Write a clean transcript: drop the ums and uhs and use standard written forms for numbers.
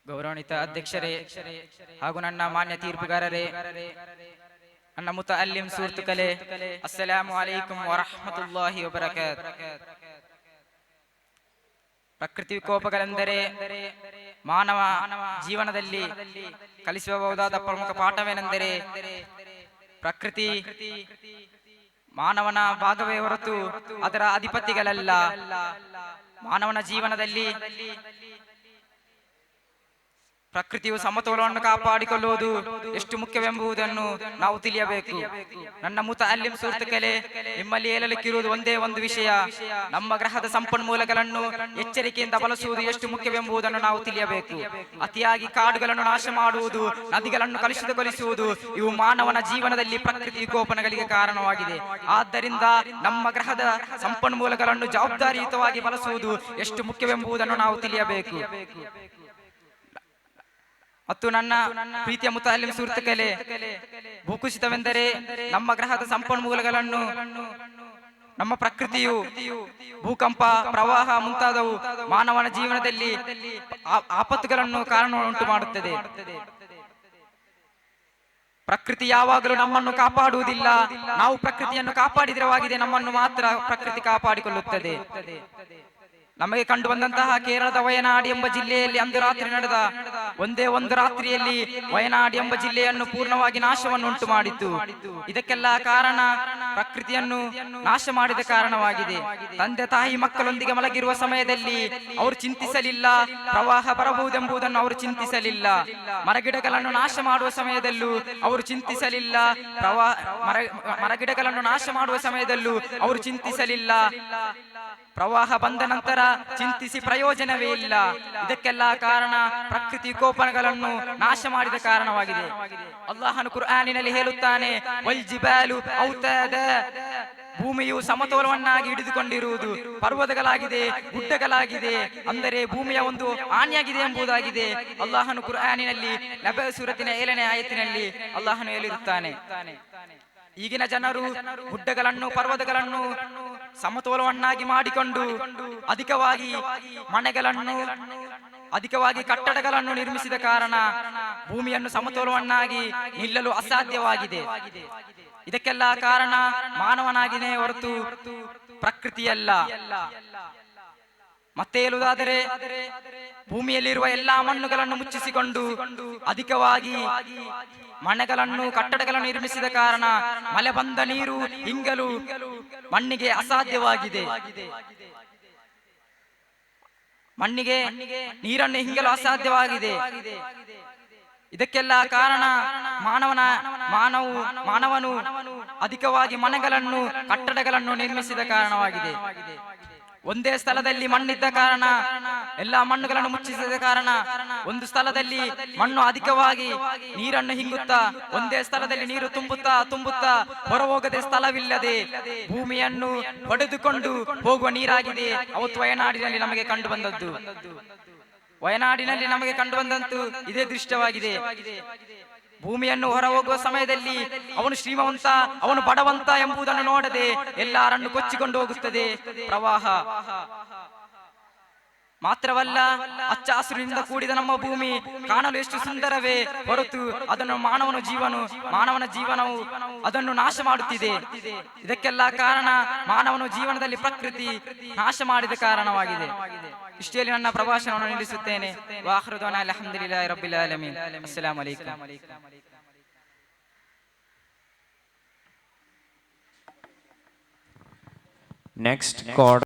ಗೌರವಾನ್ವಿತ ಅಧ್ಯಕ್ಷರೇ ಹಾಗೂ ನನ್ನ ಮಾನ್ಯ ತೀರ್ಪುಗಾರರೇ, ನನ್ನ ಮುತಅಲ್ಲಿಂ ಸುಹೃತ್ತುಗಳೇ, ಅಸ್ಸಲಾಮು ಅಲೈಕುಂ ವರಹ್ಮತುಲ್ಲಾಹಿ ವಬರಕಾತ್. ಪ್ರಕೃತಿ ವಿಕೋಪಗಳೆಂದರೆ ಮಾನವ ಜೀವನದಲ್ಲಿ ಕಲಿಸಬಹುದಾದ ಪ್ರಮುಖ ಪಾಠವೇನೆಂದರೆ, ಪ್ರಕೃತಿ ಮಾನವನ ಭಾಗವೇ ಹೊರತು ಅದರ ಅಧಿಪತಿಗಳಲ್ಲ. ಮಾನವನ ಜೀವನದಲ್ಲಿ ಪ್ರಕೃತಿಯು ಸಮತೋಲನವನ್ನು ಕಾಪಾಡಿಕೊಳ್ಳುವುದು ಎಷ್ಟು ಮುಖ್ಯವೆಂಬುದನ್ನು ನಾವು ತಿಳಿಯಬೇಕು. ನನ್ನ ಮುತಅಲ್ಲಿಂ ಸುಹೃತ್ತುಗಳೇ, ನಿಮ್ಮಲ್ಲಿ ಹೇಳಲಿಕ್ಕಿರುವುದು ಒಂದೇ ಒಂದು ವಿಷಯ: ನಮ್ಮ ಗ್ರಹದ ಸಂಪನ್ಮೂಲಗಳನ್ನು ಎಚ್ಚರಿಕೆಯಿಂದ ಬಳಸುವುದು ಎಷ್ಟು ಮುಖ್ಯವೆಂಬುದನ್ನು ನಾವು ತಿಳಿಯಬೇಕು. ಅತಿಯಾಗಿ ಕಾಡುಗಳನ್ನು ನಾಶ ಮಾಡುವುದು, ನದಿಗಳನ್ನು ಕಲುಷಿತಗೊಳಿಸುವುದು, ಇವು ಮಾನವನ ಜೀವನದಲ್ಲಿ ಪ್ರಕೃತಿ ವಿಕೋಪಗಳಿಗೆ ಕಾರಣವಾಗಿದೆ. ಆದ್ದರಿಂದ ನಮ್ಮ ಗ್ರಹದ ಸಂಪನ್ಮೂಲಗಳನ್ನು ಜವಾಬ್ದಾರಿಯುತವಾಗಿ ಬಳಸುವುದು ಎಷ್ಟು ಮುಖ್ಯವೆಂಬುದನ್ನು ನಾವು ತಿಳಿಯಬೇಕು. ಮತ್ತು ನನ್ನ ಪ್ರೀತಿಯ ಮುತಅಲ್ಲಿಂ ಸುಹೃತ್ತುಗಳೇ, ಭೂಕುಸಿತವೆಂದರೆ ನಮ್ಮ ಗ್ರಹದ ಸಂಪನ್ಮೂಲಗಳನ್ನು, ನಮ್ಮ ಪ್ರಕೃತಿಯು ಭೂಕಂಪ, ಪ್ರವಾಹ ಮುಂತಾದವು ಮಾನವನ ಜೀವನದಲ್ಲಿ ಆಪತ್ತುಗಳನ್ನು ಕಾರಣ ಉಂಟು ಮಾಡುತ್ತದೆ. ಪ್ರಕೃತಿ ಯಾವಾಗಲೂ ನಮ್ಮನ್ನು ಕಾಪಾಡುವುದಿಲ್ಲ. ನಾವು ಪ್ರಕೃತಿಯನ್ನು ಕಾಪಾಡಿದ್ರವಾಗಿದೆ, ನಮ್ಮನ್ನು ಮಾತ್ರ ಪ್ರಕೃತಿ ಕಾಪಾಡಿಕೊಳ್ಳುತ್ತದೆ. ನಮಗೆ ಕಂಡು ಬಂದಂತಹ ಕೇರಳದ ವಯನಾಡ್ ಎಂಬ ಜಿಲ್ಲೆಯಲ್ಲಿ ಅಂದು ರಾತ್ರಿ ನಡೆದ ಒಂದೇ ಒಂದು ರಾತ್ರಿಯಲ್ಲಿ ವಯನಾಡ್ ಎಂಬ ಜಿಲ್ಲೆಯನ್ನು ಪೂರ್ಣವಾಗಿ ನಾಶವನ್ನು ಉಂಟು ಮಾಡಿತು. ಇದಕ್ಕೆಲ್ಲ ಕಾರಣ ಪ್ರಕೃತಿಯನ್ನು ನಾಶ ಮಾಡಿದ ಕಾರಣವಾಗಿದೆ. ತಂದೆ ತಾಯಿ ಮಕ್ಕಳೊಂದಿಗೆ ಮಲಗಿರುವ ಸಮಯದಲ್ಲಿ ಅವರು ಚಿಂತಿಸಲಿಲ್ಲ ಪ್ರವಾಹ ಬರಬಹುದೆಂಬುದನ್ನು ಅವರು ಚಿಂತಿಸಲಿಲ್ಲ. ಮರಗಿಡಗಳನ್ನು ನಾಶ ಮಾಡುವ ಸಮಯದಲ್ಲೂ ಅವರು ಚಿಂತಿಸಲಿಲ್ಲ ಮರಗಿಡಗಳನ್ನು ನಾಶ ಮಾಡುವ ಸಮಯದಲ್ಲೂ ಅವರು ಚಿಂತಿಸಲಿಲ್ಲ. ಪ್ರವಾಹ ಬಂದ ನಂತರ ಚಿಂತಿಸಿ ಪ್ರಯೋಜನವೇ ಇಲ್ಲ. ಇದಕ್ಕೆಲ್ಲ ಕಾರಣ ಪ್ರಕೃತಿ ವಿಕೋಪಗಳನ್ನು ನಾಶ ಮಾಡಿದ ಕಾರಣವಾಗಿದೆ. ಅಲ್ಲಾಹನು ಕುರ್ಆನಿನಲ್ಲಿ ಹೇಳುತ್ತಾನೆ, ವಲ್ ಜಿಬಾಲು ಔತಾದ, ಭೂಮಿಯು ಸಮತೋಲವನ್ನಾಗಿ ಹಿಡಿದುಕೊಂಡಿರುವುದು ಪರ್ವತಗಳಾಗಿದೆ, ಗುಡ್ಡಗಳಾಗಿದೆ, ಅಂದರೆ ಭೂಮಿಯ ಒಂದು ಹಾನಿಯಾಗಿದೆ ಎಂಬುದಾಗಿದೆ. ಅಲ್ಲಾಹನು ಕುರ್ಆನಿನಲ್ಲಿ ನಬಅ ಸೂರತಿನ 7ನೇ ಆಯತಿನಲ್ಲಿ ಅಲ್ಲಾಹನು ಹೇಳಿರುತ್ತಾನೆ. ಈಗಿನ ಜನರು ಗುಡ್ಡಗಳನ್ನು, ಪರ್ವತಗಳನ್ನು ಸಮತೋಲವನ್ನಾಗಿ ಮಾಡಿಕೊಂಡು ಅಧಿಕವಾಗಿ ಮನೆಗಳನ್ನು, ಅಧಿಕವಾಗಿ ಕಟ್ಟಡಗಳನ್ನು ನಿರ್ಮಿಸಿದ ಕಾರಣ ಭೂಮಿಯನ್ನು ಸಮತೋಲವನ್ನಾಗಿ ನಿಲ್ಲಲು ಅಸಾಧ್ಯವಾಗಿದೆ. ಇದಕ್ಕೆಲ್ಲ ಕಾರಣ ಮಾನವನಾಗಿನೇ ಹೊರತು ಪ್ರಕೃತಿಯಲ್ಲ. ಮತ್ತೆ ಹೇಳುವುದಾದರೆ, ಭೂಮಿಯಲ್ಲಿರುವ ಎಲ್ಲಾ ಮಣ್ಣುಗಳನ್ನು ಮುಚ್ಚಿಸಿಕೊಂಡು ಅಧಿಕವಾಗಿ ಮನೆಗಳನ್ನು, ಕಟ್ಟಡಗಳನ್ನು ನಿರ್ಮಿಸಿದ ಕಾರಣ ಮಳೆ ಬಂದ ನೀರು ಇಂಗಲು ಮಣ್ಣಿಗೆ ಅಸಾಧ್ಯವಾಗಿದೆ. ಮಣ್ಣಿಗೆ ನೀರನ್ನು ಹಿಂಗಲು ಅಸಾಧ್ಯವಾಗಿದೆ. ಇದಕ್ಕೆಲ್ಲ ಕಾರಣ ಮಾನವನು ಅಧಿಕವಾಗಿ ಮನೆಗಳನ್ನು, ಕಟ್ಟಡಗಳನ್ನು ನಿರ್ಮಿಸಿದ ಕಾರಣವಾಗಿದೆ. ಒಂದೇ ಸ್ಥಳದಲ್ಲಿ ಮಣ್ಣಿದ್ದ ಕಾರಣ ಎಲ್ಲಾ ಮಣ್ಣುಗಳನ್ನು ಮುಚ್ಚಿಸಿದ ಕಾರಣ ಒಂದು ಸ್ಥಳದಲ್ಲಿ ಮಣ್ಣು ಅಧಿಕವಾಗಿ ನೀರನ್ನು ಹಿಂಗುತ್ತಾ ಒಂದೇ ಸ್ಥಳದಲ್ಲಿ ನೀರು ತುಂಬುತ್ತಾ ಹೊರಹೋಗದೆ ಸ್ಥಳವಿಲ್ಲದೆ ಭೂಮಿಯನ್ನು ಹೊಡೆದುಕೊಂಡು ಹೋಗುವ ನೀರಾಗಿದೆ ಅವತ್ತು ವಯನಾಡಿನಲ್ಲಿ ನಮಗೆ ಕಂಡು ಬಂದದ್ದು. ವಯನಾಡಿನಲ್ಲಿ ನಮಗೆ ಕಂಡು ಬಂದಂತೂ ಇದೇ ದೃಶ್ಯವಾಗಿದೆ. ಭೂಮಿಯನ್ನು ಹೊರ ಹೋಗುವ ಸಮಯದಲ್ಲಿ ಅವನು ಶ್ರೀಮಂತ, ಅವನು ಬಡವಂತ ಎಂಬುದನ್ನು ನೋಡದೆ ಎಲ್ಲರನ್ನು ಕೊಚ್ಚಿಕೊಂಡು ಹೋಗುತ್ತದೆ ಪ್ರವಾಹ. ಮಾತ್ರವಲ್ಲ, ಹಚ್ಚ ಹಸಿರಿನಿಂದ ಕೂಡಿದ ನಮ್ಮ ಭೂಮಿ ಕಾಣಲು ಎಷ್ಟು ಸುಂದರವೇ ಹೊರತು ಅದನ್ನು ಮಾನವನ ಜೀವನವು ಅದನ್ನು ನಾಶ ಮಾಡುತ್ತಿದೆ. ಇದಕ್ಕೆಲ್ಲ ಕಾರಣ ಮಾನವನ ಜೀವನದಲ್ಲಿ ಪ್ರಕೃತಿ ನಾಶ ಮಾಡಿದ ಕಾರಣವಾಗಿದೆ. ಇಷ್ಟೇಲಿ ನನ್ನ ಪ್ರಭಾಷಣವನ್ನು ನಿಲ್ಲಿಸುತ್ತೇನೆ. ವಾಖಿರು ದಅವಾನಾ ಅಲ್ಹಮ್ದುಲಿಲ್ಲಾಹಿ ರಬ್ಬಿಲ್ ಆಲಮೀನ್. ಅಸ್ಸಲಾಮು ಅಲೈಕುಂ. Next chord